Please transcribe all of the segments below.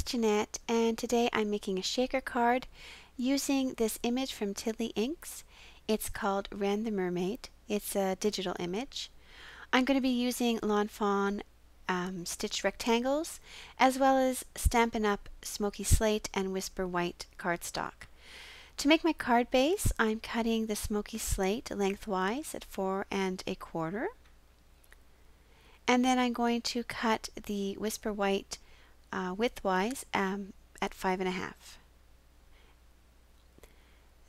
Jeanette, and today I'm making a shaker card using this image from Tiddly Inks. It's called Wryn the Mermaid. It's a digital image. I'm going to be using Lawn Fawn stitched rectangles, as well as Stampin' Up! Smoky Slate and Whisper White cardstock. To make my card base, I'm cutting the Smoky Slate lengthwise at 4 1/4. And then I'm going to cut the Whisper White widthwise at 5 1/2.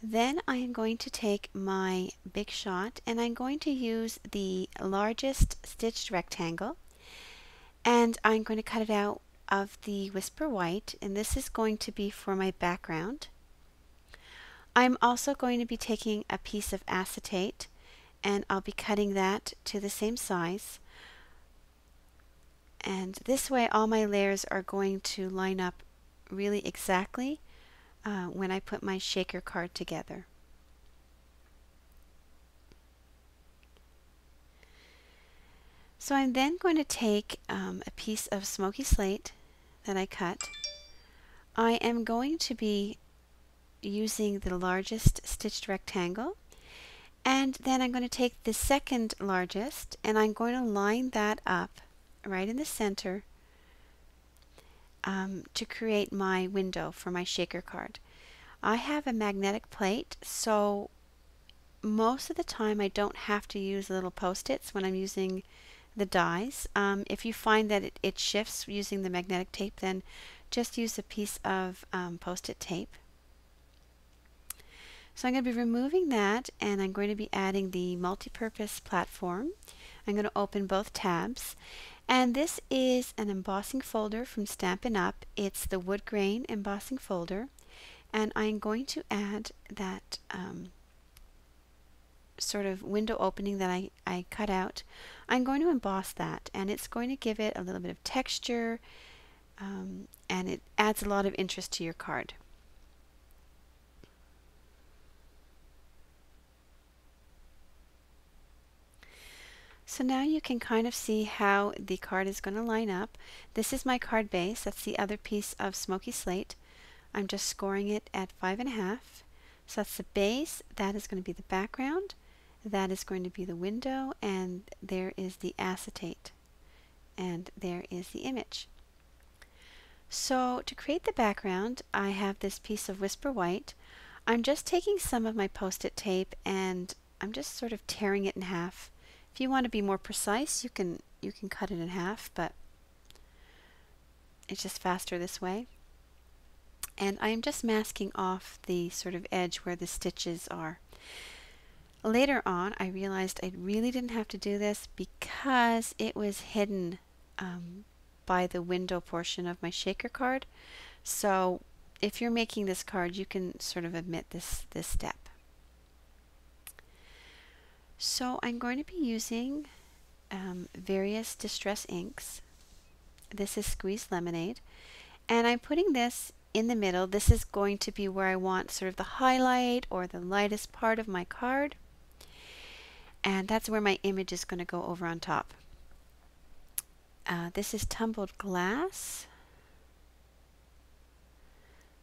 Then I am going to take my Big Shot and I'm going to use the largest stitched rectangle, and I'm going to cut it out of the Whisper White, and this is going to be for my background. I'm also going to be taking a piece of acetate and I'll be cutting that to the same size. And this way all my layers are going to line up really exactly when I put my shaker card together. So I'm then going to take a piece of Smoky Slate that I cut. I am going to be using the largest stitched rectangle, and then I'm going to take the second largest and I'm going to line that up right in the center to create my window for my shaker card. I have a magnetic plate, so most of the time I don't have to use little post-its when I'm using the dies. If you find that it shifts using the magnetic tape, then just use a piece of post-it tape. So I'm going to be removing that, and I'm going to be adding the multi-purpose platform. I'm going to open both tabs, and this is an embossing folder from Stampin' Up! It's the wood grain embossing folder, and I'm going to add that sort of window opening that I cut out. I'm going to emboss that, and it's going to give it a little bit of texture, and it adds a lot of interest to your card. So now you can kind of see how the card is going to line up. This is my card base. That's the other piece of Smoky Slate. I'm just scoring it at 5 1/2. So that's the base. That is going to be the background. That is going to be the window, and there is the acetate. And there is the image. So to create the background, I have this piece of Whisper White. I'm just taking some of my post-it tape and I'm just sort of tearing it in half. If you want to be more precise, you can cut it in half, but it's just faster this way. And I am just masking off the sort of edge where the stitches are. Later on, I realized I really didn't have to do this because it was hidden by the window portion of my shaker card. So if you're making this card, you can sort of omit this step. So I'm going to be using various distress inks. This is Squeezed Lemonade, and I'm putting this in the middle. This is going to be where I want sort of the highlight or the lightest part of my card, and that's where my image is going to go over on top. This is Tumbled Glass,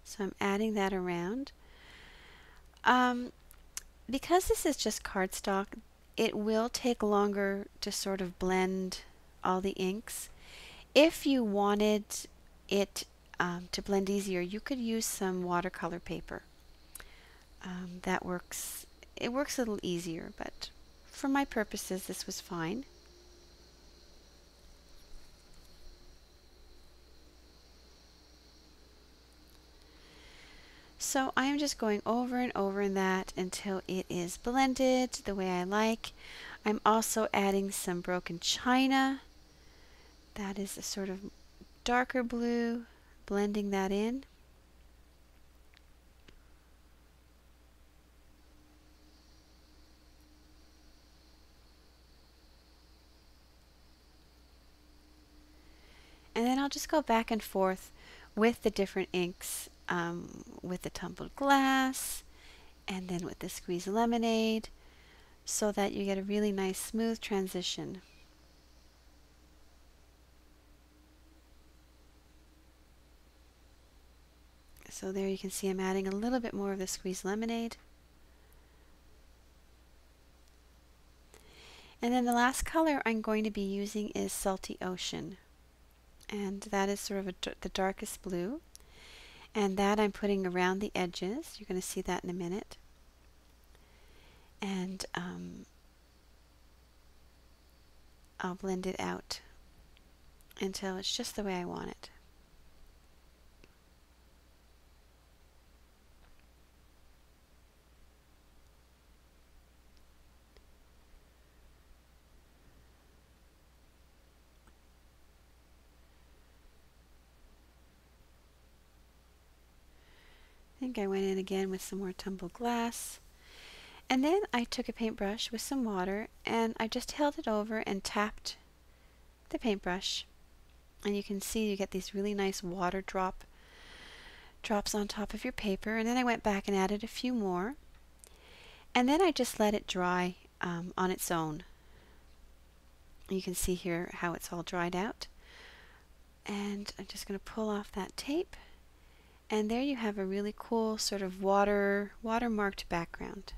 so I'm adding that around. Because this is just cardstock, it will take longer to sort of blend all the inks. If you wanted it to blend easier, you could use some watercolor paper. That works. It works a little easier, but for my purposes, this was fine. So I am just going over and over in that until it is blended the way I like. I'm also adding some broken china. That is a sort of darker blue, blending that in. And then I'll just go back and forth with the different inks, with the Tumbled Glass and then with the Squeezed Lemonade, so that you get a really nice smooth transition. So there you can see I'm adding a little bit more of the squeezed lemonade. And then the last color I'm going to be using is Salty Ocean. And that is sort of the darkest blue. And that I'm putting around the edges. You're going to see that in a minute. And I'll blend it out until it's just the way I want it. I think I went in again with some more tumbled glass. And then I took a paintbrush with some water and I just held it over and tapped the paintbrush. And you can see you get these really nice water drops on top of your paper. And then I went back and added a few more. And then I just let it dry on its own. You can see here how it's all dried out. And I'm just going to pull off that tape. And there you have a really cool sort of watermarked background.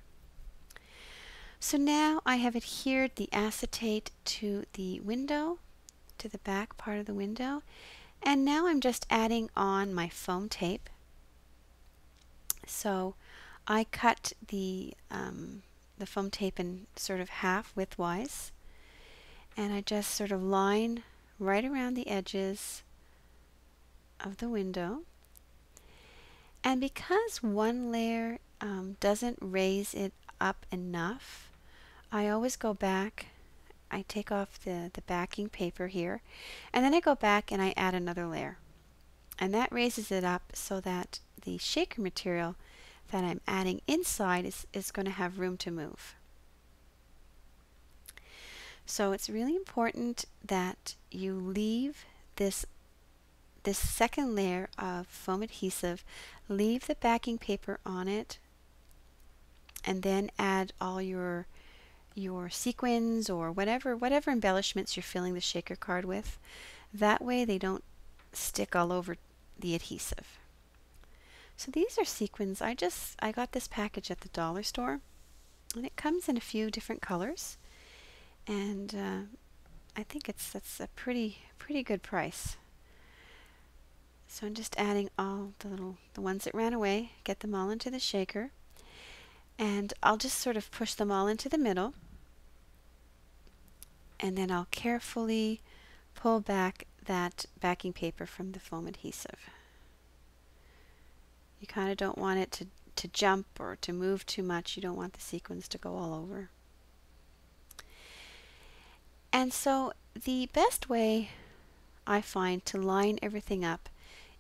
So now I have adhered the acetate to the window, to the back part of the window, and now I'm just adding on my foam tape. So I cut the foam tape in sort of half widthwise, and I just sort of line right around the edges of the window. And because one layer doesn't raise it up enough, I always go back, I take off the backing paper here, and then I go back and I add another layer. And that raises it up so that the shaker material that I'm adding inside is going to have room to move. So it's really important that you leave this second layer of foam adhesive, leave the backing paper on it, and then add all your sequins or whatever embellishments you're filling the shaker card with. That way they don't stick all over the adhesive. So these are sequins. I got this package at the dollar store, and it comes in a few different colors, and I think that's a pretty good price. So I'm just adding all the ones that ran away, get them all into the shaker, and I'll just sort of push them all into the middle, and then I'll carefully pull back that backing paper from the foam adhesive. You kind of don't want it to jump or to move too much. You don't want the sequins to go all over. And so the best way I find to line everything up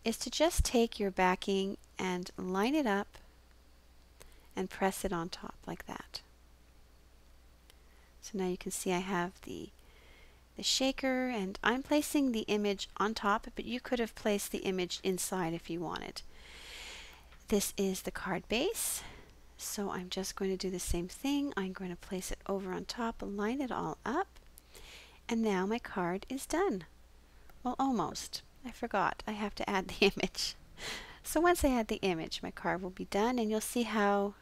is to just take your backing and line it up and press it on top like that. So now you can see I have the shaker, and I'm placing the image on top, but you could have placed the image inside if you wanted. This is the card base, so I'm just going to do the same thing. I'm going to place it over on top, line it all up, and now my card is done. Well, almost. I forgot. I have to add the image. So once I add the image, my card will be done, and you'll see how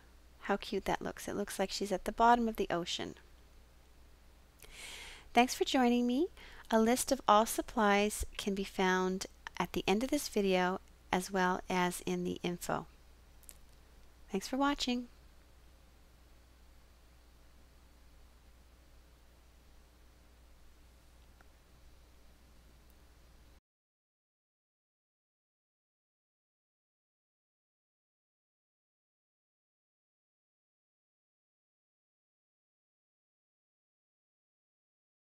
cute that looks. It looks like she's at the bottom of the ocean. Thanks for joining me. A list of all supplies can be found at the end of this video as well as in the info. Thanks for watching.